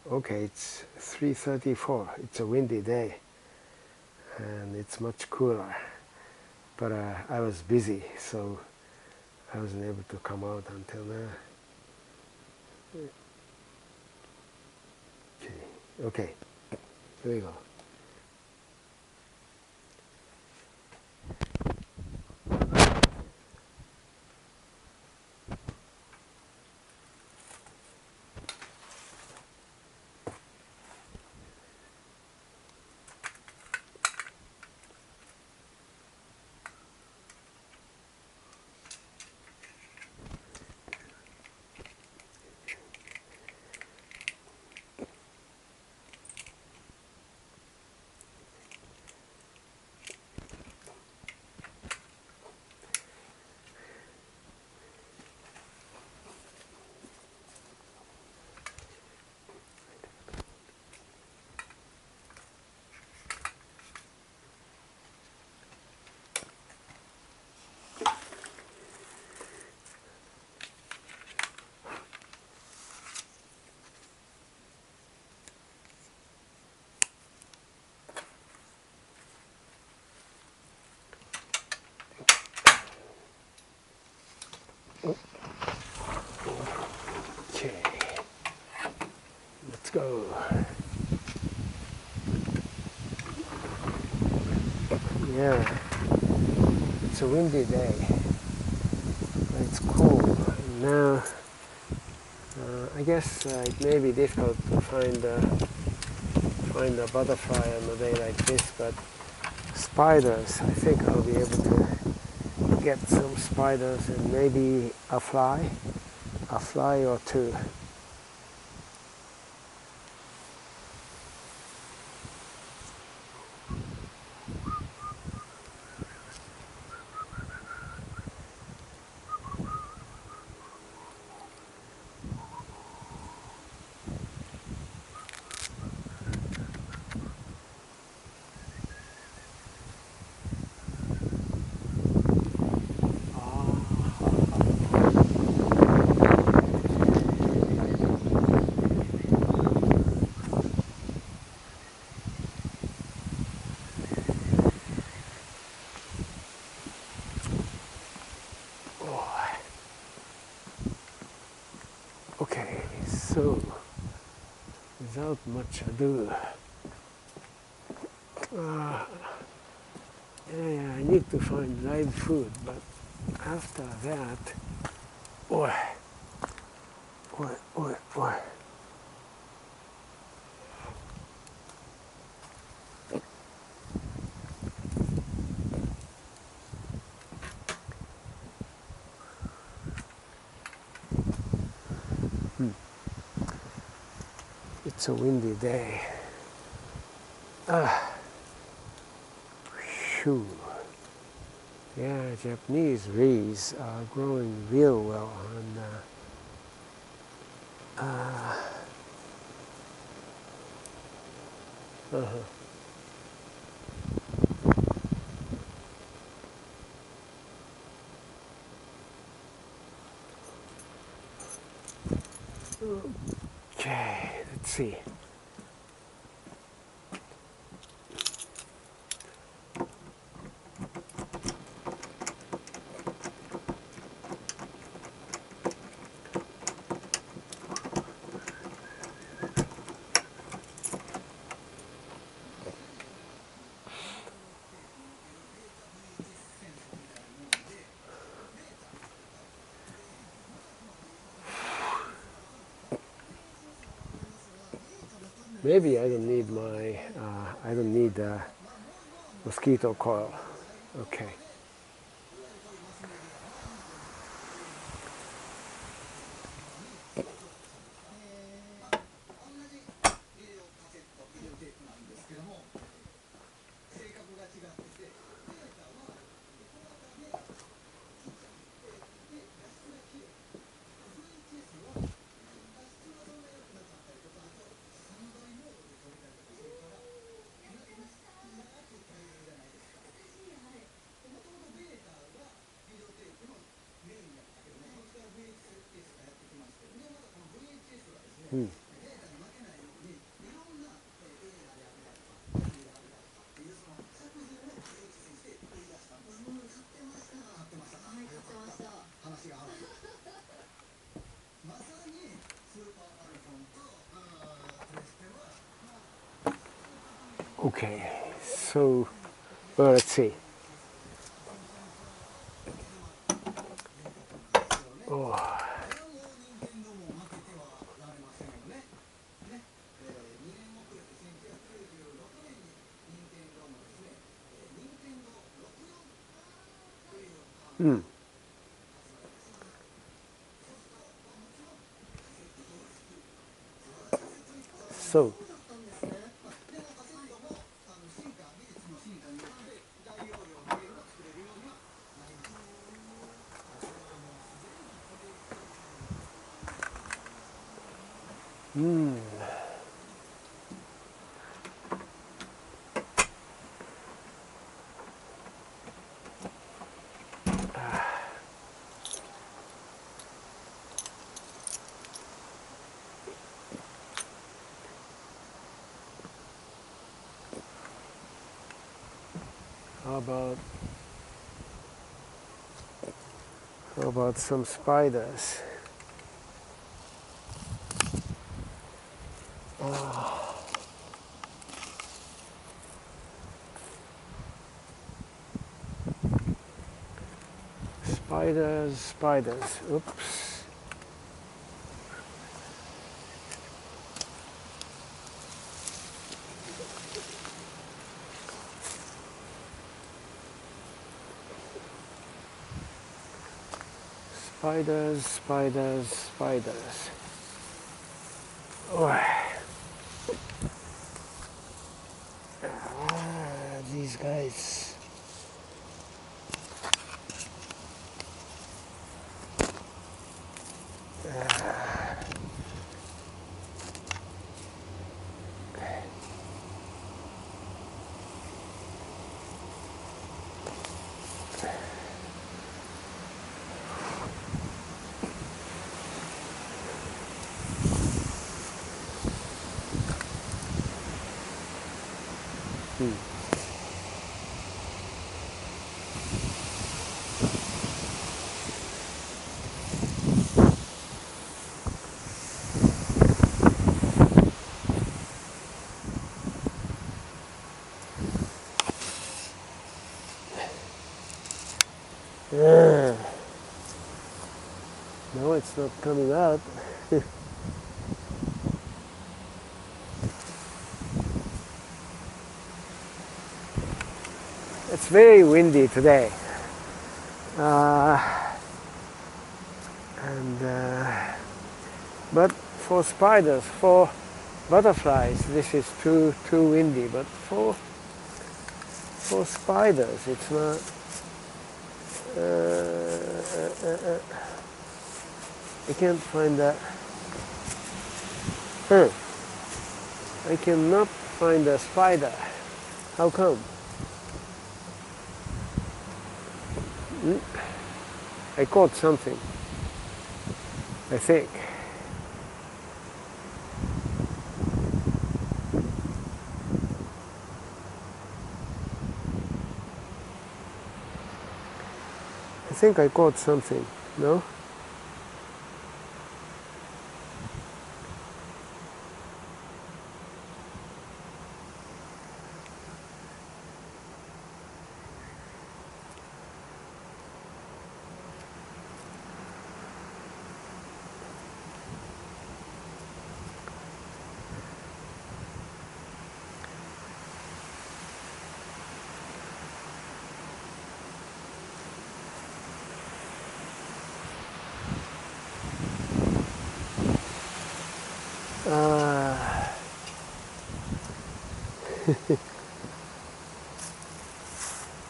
Okay, it's 3:34. It's a windy day, and it's much cooler. But I was busy, so I wasn't able to come out until now. Okay, here we go. Okay, let's go. Yeah, it's a windy day, but it's cool. And now, I guess it may be difficult to find a butterfly on a day like this, but spiders, I think I'll be able to get some spiders and maybe a fly or two. Okay, so without much ado, yeah, I need to find live food, but after that, boy, boy. It's a windy day. Phew. Yeah, Japanese rice are growing real well on uh-huh. Okay, let's see. Maybe I don't need I don't need mosquito coil. Okay. Okay, so well, let's see. Oh. So, how about some spiders? Spiders, spiders. Oops. Spiders, spiders, spiders. Oh. These guys. No, it's not coming out. It's very windy today. But for spiders, for butterflies, this is too windy. But for spiders, it's not. I can't find that. I cannot find a spider. How come? I caught something, I think. I think I caught something, no?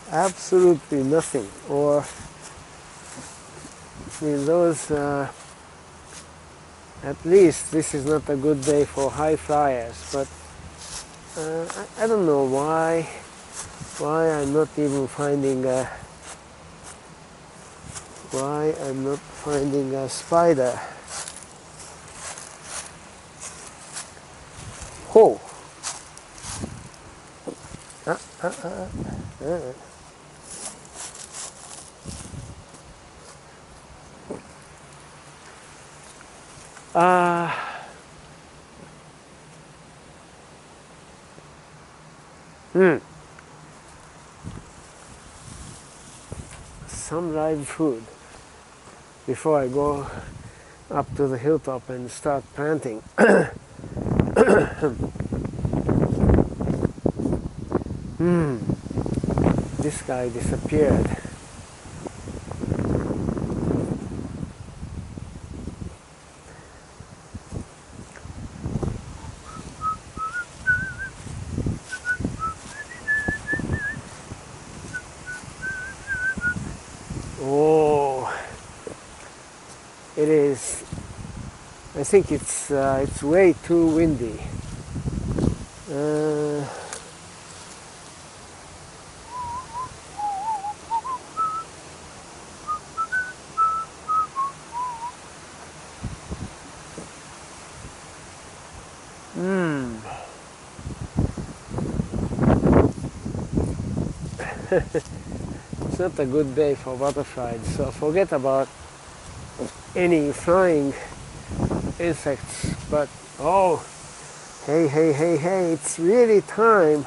Absolutely nothing. Or I mean, those. At least this is not a good day for high flyers. But I don't know why I'm not even finding a. Why I'm not finding a spider. Oh. Some live food before I go up to the hilltop and start planting. This guy disappeared. Oh, it is. I think it's way too windy. It's not a good day for butterflies, so forget about any flying insects. But oh, hey, it's really time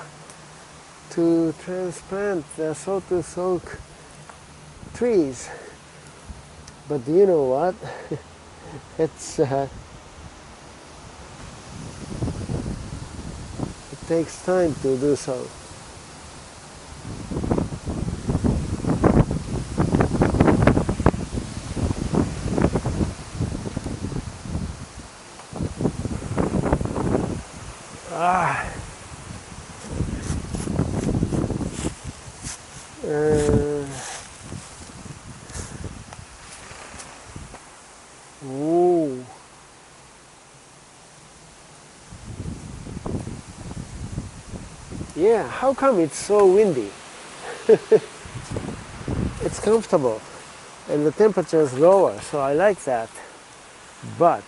to transplant the so-to soak trees. But do you know what? It takes time to do so. Ooh. Yeah, how come it's so windy? It's comfortable and the temperature is lower, so I like that. But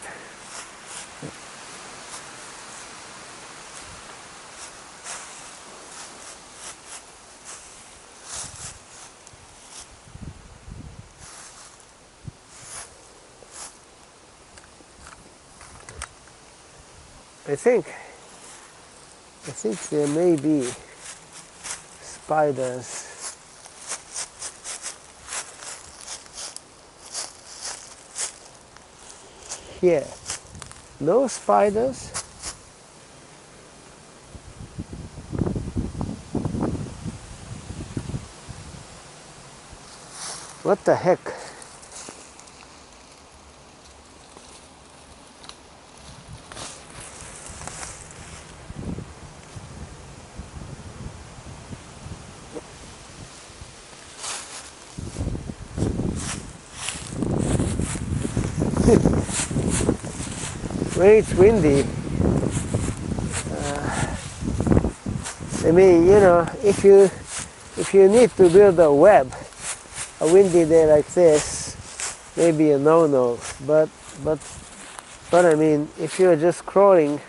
I think there may be spiders. Here. No spiders. What the heck? When it's windy, I mean, you know, if you need to build a web, a windy day like this, maybe a no-no. But I mean, if you're just crawling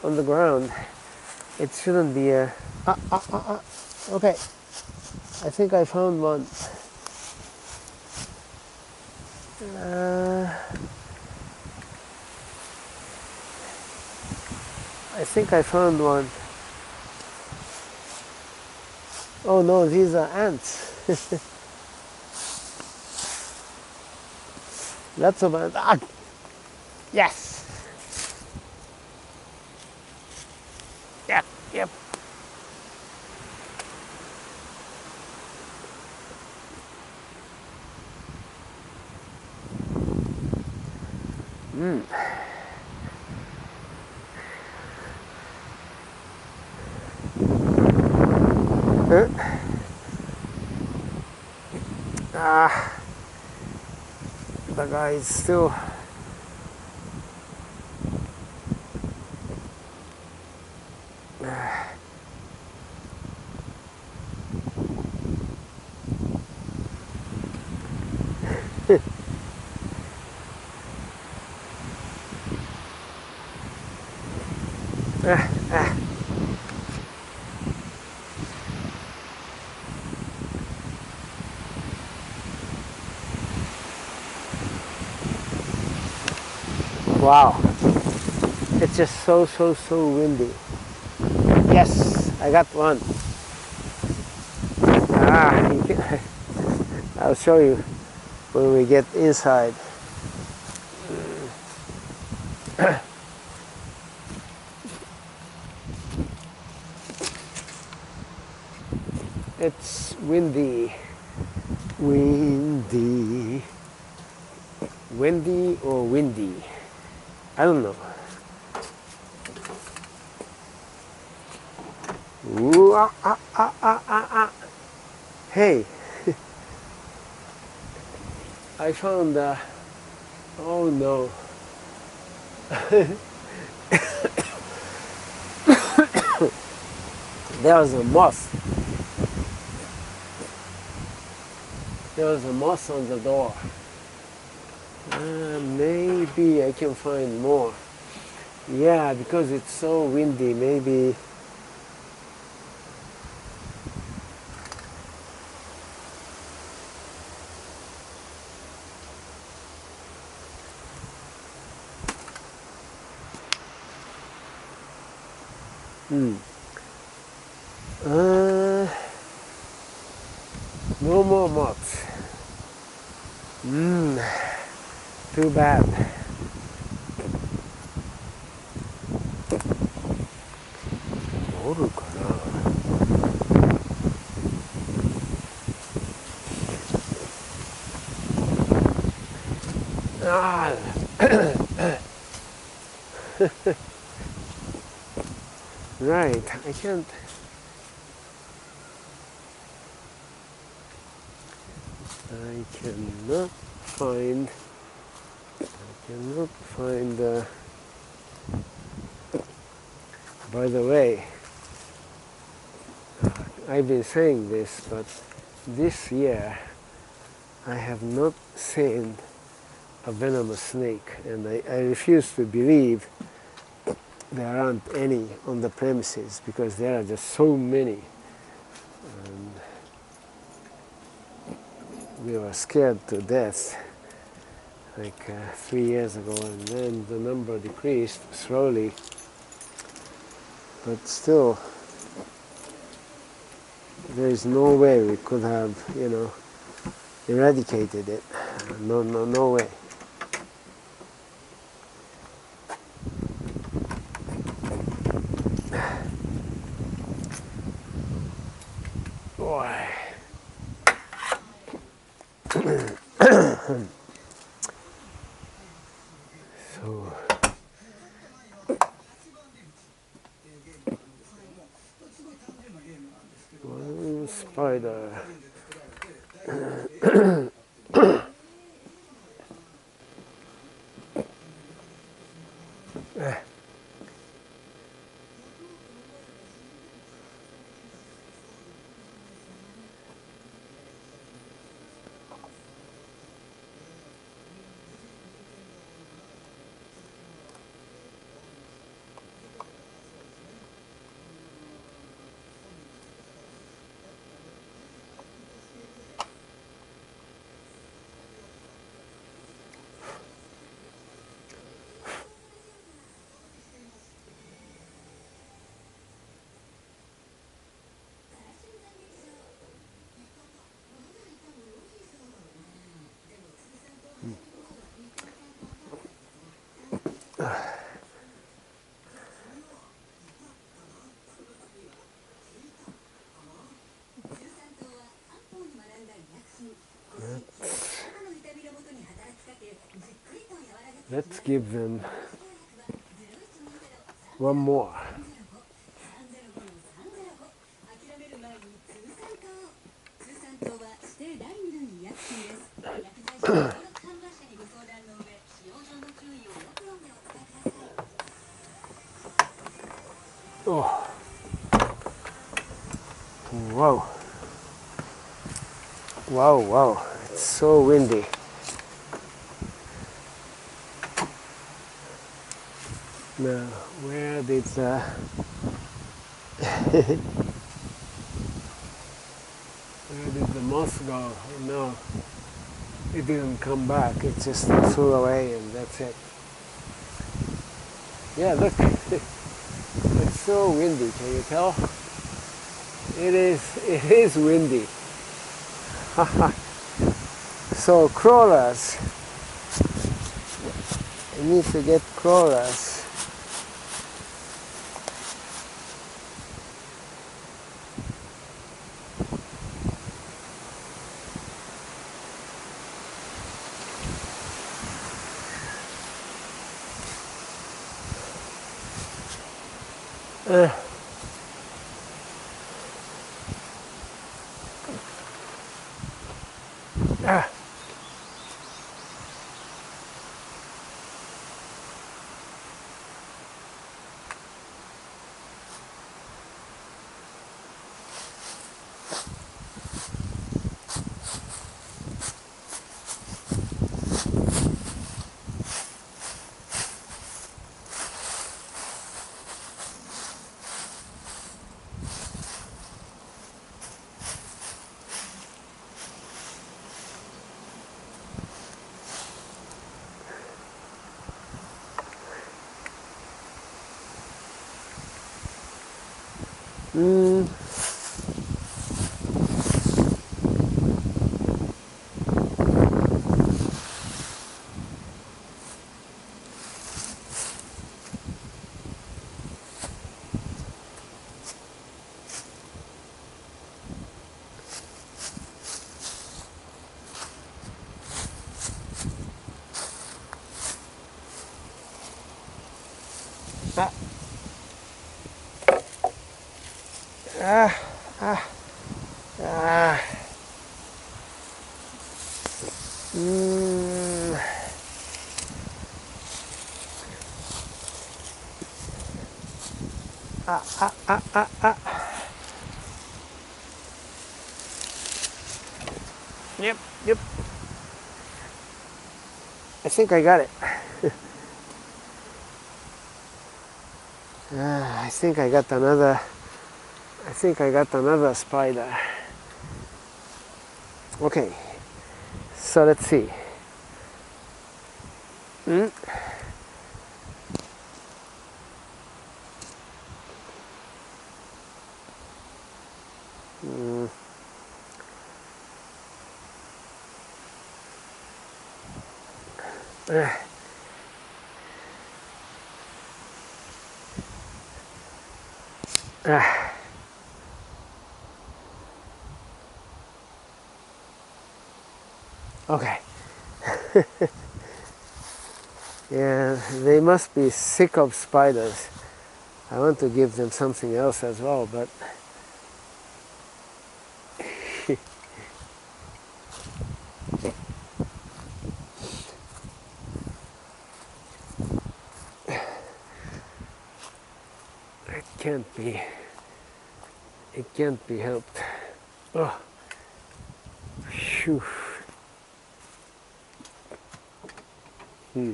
on the ground, it shouldn't be a. Okay, I think I found one. I think I found one. Oh no, these are ants. Lots of ants. Ah! Yes! Yep. The guy is still Wow, it's just so windy. Yes, I got one. I'll show you when we get inside. It's windy. Windy. Windy or windy? I don't know. Ooh, Hey, I found oh no. There was a moth. There was a moth on the door. Maybe I can find more. Yeah, because it's so windy, maybe. No more moths. Too bad. Right, I can't. I cannot find. By the way, I've been saying this, but this year I have not seen a venomous snake, and I refuse to believe there aren't any on the premises because there are just so many. And we were scared to death like 3 years ago, and then the number decreased slowly, but still there is no way we could have, eradicated it. No way. Boy. So one spider. Let's give them one more. Oh. Wow. Wow. It's so windy. Now, where did the moth go? No, it didn't come back. It just flew away, and that's it. Yeah, look, it's so windy. Can you tell? It is windy. So crawlers. I need to get crawlers. Ah. Mm. Ah. Ah. Ah. Ah. Mm. Ah, ah, ah, ah, ah. Yep, yep. I think I got it. I think I got another. I think I got another spider. Okay, so let's see. Mm. Mm. Ah. Okay. Yeah, they must be sick of spiders. I want to give them something else as well, but it can't be. It can't be helped. Oh, phew. Hmm.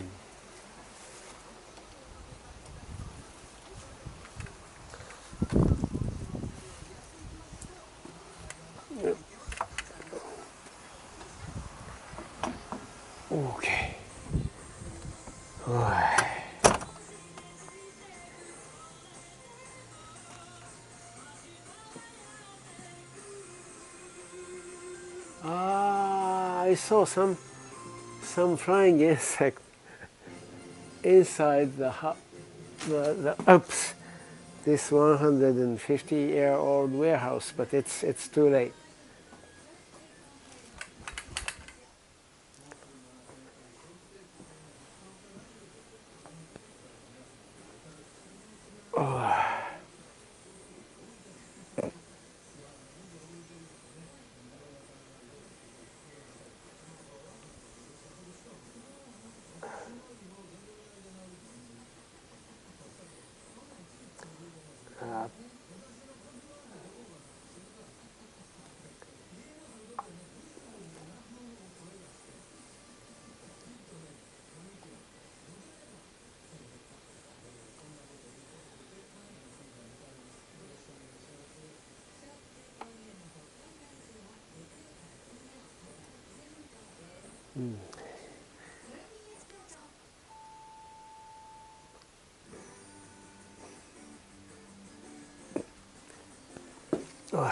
Okay. Oh. Ah, I saw some flying insect inside the oops, this 150-year-old warehouse, but it's too late. Oh. Uh, mm. Oh.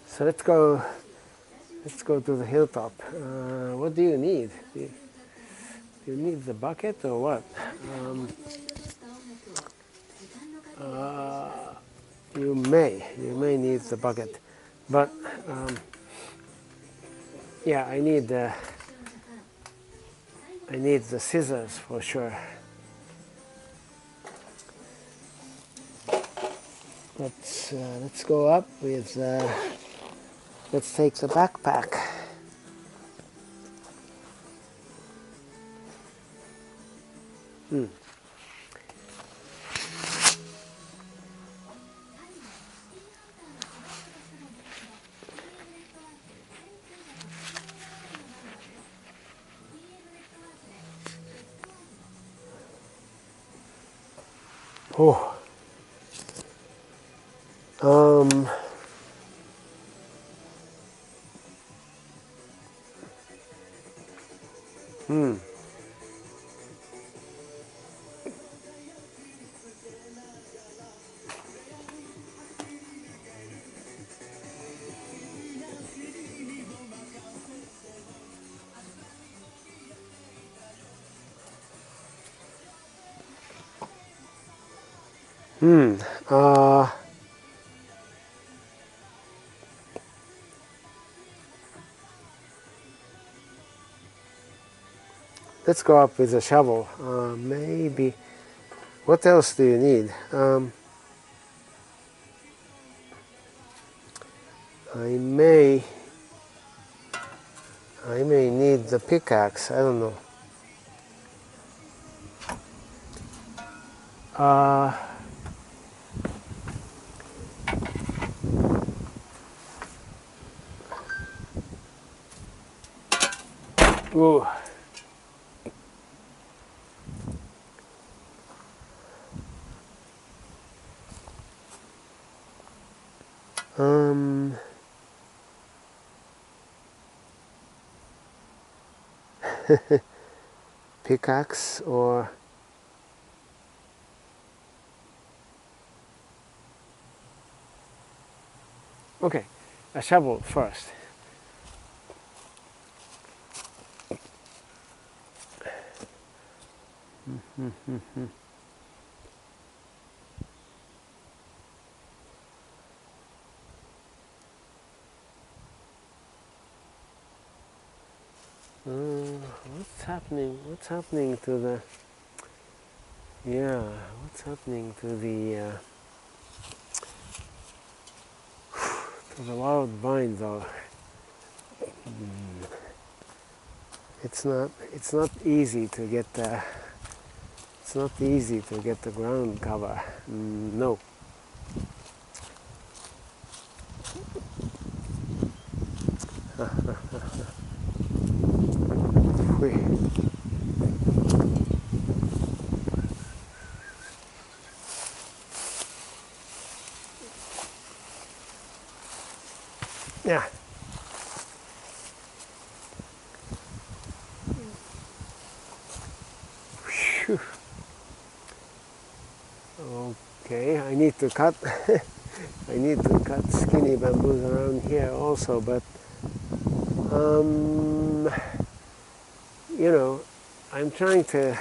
So let's go to the hilltop. What do you need? Do you need the bucket or what? You may need the bucket, but yeah, I need the scissors for sure. Let's go up with. Let's take the backpack. Oh. Um. Hmm. Hmm. Let's go up with a shovel. Maybe. What else do you need? I may need the pickaxe. I don't know. Ooh. Pickaxe or okay, a shovel first. What's happening? What's happening to the? Yeah, what's happening to the wild vine though? It's not easy to get the. It's not easy to get the ground cover. No. Yeah. Phew. Okay, I need to cut. I need to cut skinny bamboos around here also, but you know, I'm trying to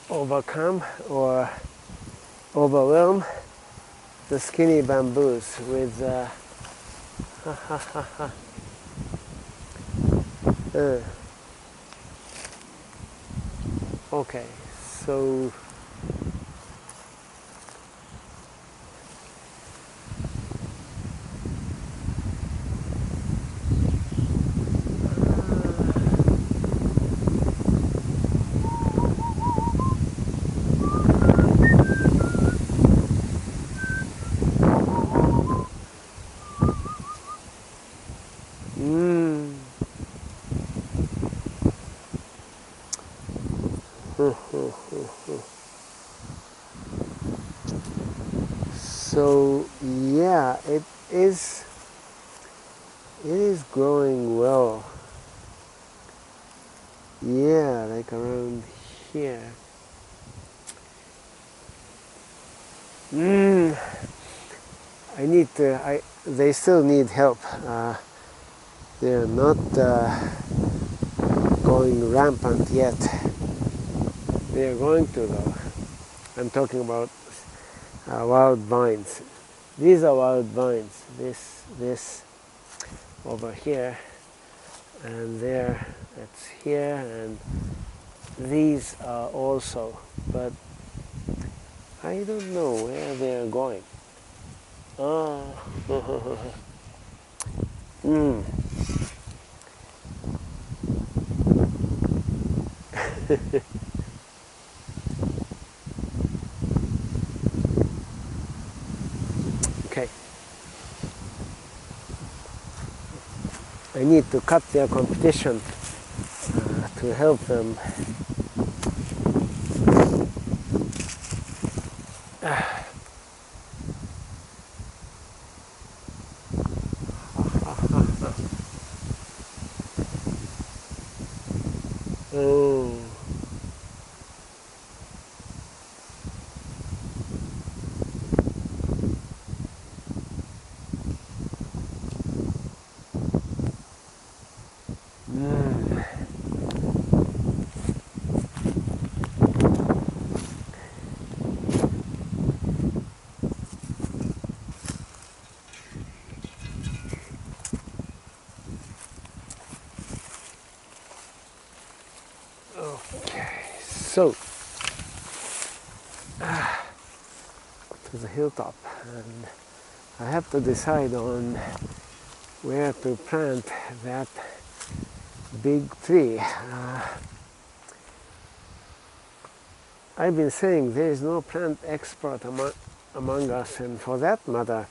overcome or overwhelm the skinny bamboos with okay, so so yeah, it is growing well. Yeah, like around here. Mm, I need to, they still need help. They're not going rampant yet. They are going to though. I'm talking about wild vines. These are wild vines. This over here, and there, it's here, and these are also, but I don't know where they're going. Oh, mm. Okay. I need to cut their competition to help them. Oh. Mm. Okay, so to the hilltop, and I have to decide on where to plant that big tree. I've been saying there is no plant expert among us, and for that matter,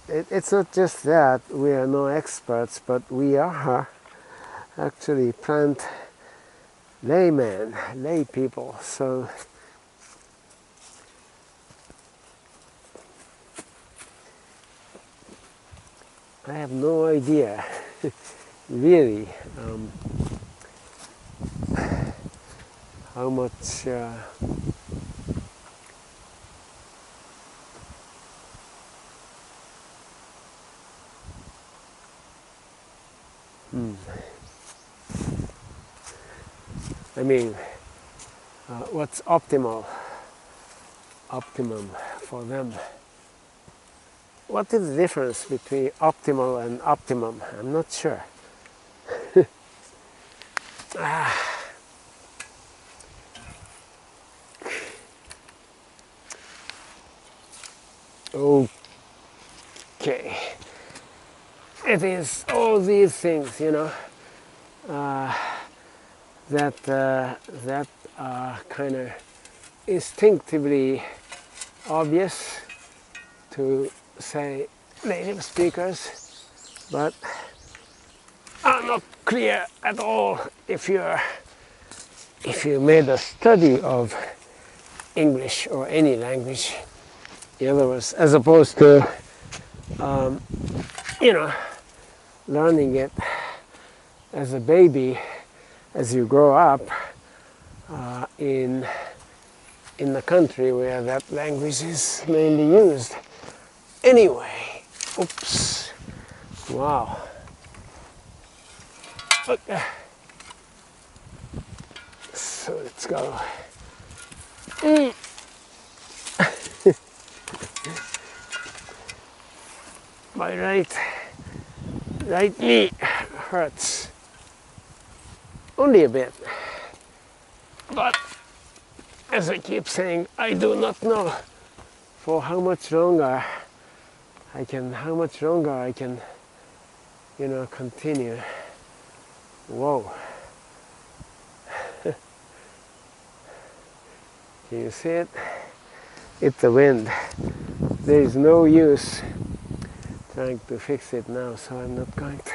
it's not just that we are no experts, but we are actually plant laymen, lay people. So I have no idea, really, how much I mean, what's optimum for them. What is the difference between optimal and optimum? I'm not sure. Okay. It is all these things, you know, that are kind of instinctively obvious to, say, native speakers, but are not clear at all if you made a study of English or any language. In other words, as opposed to learning it as a baby, as you grow up in the country where that language is mainly used. Anyway, oops, wow. Okay. So let's go. My right knee hurts. Only a bit. But as I keep saying, I do not know for how much longer I can, continue. Whoa. Can you see it? It's the wind. There is no use trying to fix it now, so I'm not going to.